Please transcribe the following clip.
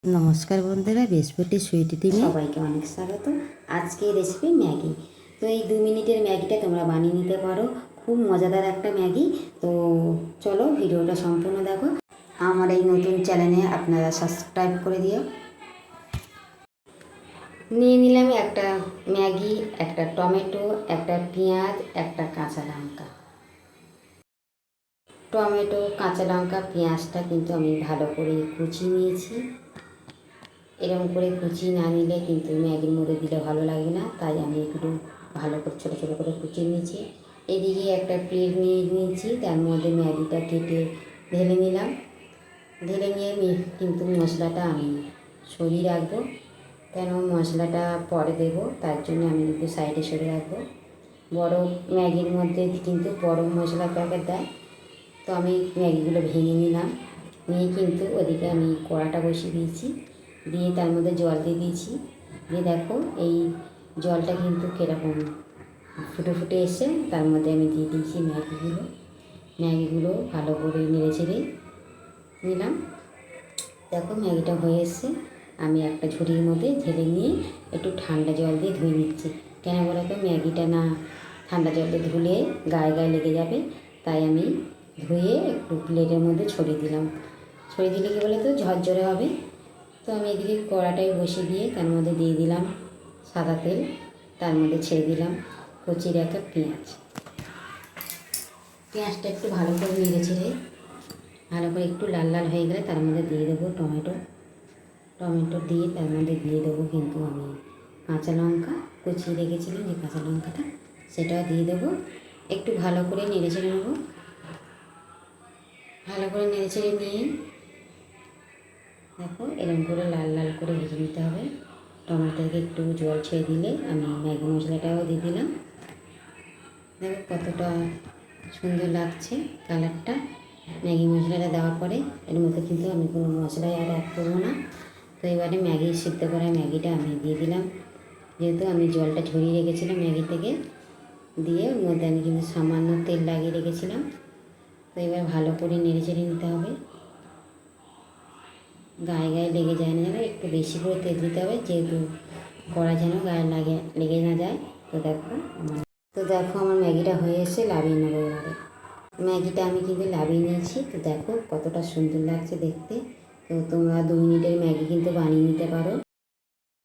নমস্কার বন্ধুরা, বেসপটি সুইটি টিভি সবাইকে অনেক স্বাগত। আজকে রেসিপি ম্যাগি। তো এই 2 মিনিটের ম্যাগিটা তোমরা বানিয়ে নিতে পারো, খুব মজাদার একটা ম্যাগি। তো চলো ভিডিওটা সম্পূর্ণ দেখো। আমার এই নতুন চ্যানেলে আপনারা সাবস্ক্রাইব করে দিও। নিয়ে নিলাম একটা ম্যাগি, একটা টমেটো, একটা পেঁয়াজ, একটা কাঁচা লঙ্কা। টমেটো, কাঁচা লঙ্কা, পেঁয়াজটা কিন্তু আমি ভালো করে কুচিয়ে নিয়েছি। এরকম করে কুচিয়ে না নিলে কিন্তু ম্যাগির মধ্যে দিলে ভালো লাগবে না, তাই আমি একটু ভালো করে ছোটো ছোটো করে কুচিয়ে নিয়েছি। এদিকে একটা প্লেট নিয়ে নিয়েছি, তার মধ্যে ম্যাগিটা কেটে ঢেলে নিলাম। ঢেলে নিয়ে কিন্তু মশলাটা আমি সরিয়ে রাখবো, কেন মশলাটা পরে দেবো, তার জন্য আমি কিন্তু সাইডে সরে রাখবো। বড় ম্যাগির মধ্যে কিন্তু বড় মশলা প্যাকেট দেয়। তো আমি ম্যাগিগুলো ভেঙে নিলাম, নিয়ে কিন্তু ওদিকে আমি কড়াটা বসিয়ে দিয়েছি, দিয়ে তার মধ্যে জল দিয়ে দিয়েছি। দিয়ে দেখো এই জলটা কিন্তু কীরকম ফুটে ফুটে এসে, তার মধ্যে আমি দিয়ে দিয়েছি ম্যাগিগুলো ভালো করে নেড়ে চেড়ে নিলাম। দেখো ম্যাগিটা হয়ে এসছে। আমি একটা ঝুড়ির মধ্যে ঢেলে নিয়ে একটু ঠান্ডা জল দিয়ে ধুয়ে নিচ্ছি। কেন বলো তো, ম্যাগিটা না ঠান্ডা জল দিয়ে ধুলে গায়ে গায়ে লেগে যাবে, তাই আমি ধুয়ে একটু প্লেটের মধ্যে ছড়িয়ে দিলাম। ছড়িয়ে দিলে কী বলো তো, ঝরঝরে হবে। তো আমি এদিকে কড়াটাই বসিয়ে দিয়ে তার মধ্যে দিয়ে দিলাম সাদা তেল, তার মধ্যে ছেড়ে দিলাম কচি রাখা পেঁয়াজ। পেঁয়াজটা একটু ভালো করে নেড়ে ছেড়ে ভালো করে একটু লাল লাল হয়ে গেলে তার মধ্যে দিয়ে দেবো টমেটো দিয়ে তার মধ্যে দিয়ে দেবো কিন্তু আমি কাঁচা লঙ্কা কুচিয়ে রেখেছিলাম, যে কাঁচা লঙ্কাটা সেটাও দিয়ে দেবো। একটু ভালো করে নেড়ে ছেড়ে নেবো। ভালো করে নেড়ে ছেড়ে নিয়ে দেখো এরকম করে লাল লাল করে ভেজে নিতে হবে। টমেটোকে একটু জল ছেড়ে দিলে আমি ম্যাগি মশলাটাও দিয়ে দিলাম। দেখো কতটা সুন্দর লাগছে কালারটা। ম্যাগি মশলাটা দেওয়ার পরে এর মধ্যে কিন্তু আমি কোনো মশলাই আর অ্যাড করবো না। তো এবারে ম্যাগি সিদ্ধ করা ম্যাগিটা আমি দিয়ে দিলাম, যেহেতু আমি জলটা ঝরিয়ে রেখেছিলাম ম্যাগি থেকে, দিয়ে ওর মধ্যে আমি কিন্তু সামান্য তেল লাগিয়ে রেখেছিলাম। তো এবার ভালো করে নেড়ে চেড়ে নিতে হবে, গায়ে গায়ে লেগে যায় না যেন, একটু বেশি করে তেল দিতে হবে, যেহেতু কড়া যেন গায়ে লেগে না যায়। তো দেখো আমার ম্যাগিটা হয়ে এসে লাভিয়ে নেবো। এবারে ম্যাগিটা আমি কিন্তু লাভিয়ে নিয়েছি। তো দেখো কতটা সুন্দর লাগছে দেখতে। তো তোমরা 2 মিনিটের ম্যাগি কিন্তু বানিয়ে নিতে পারো।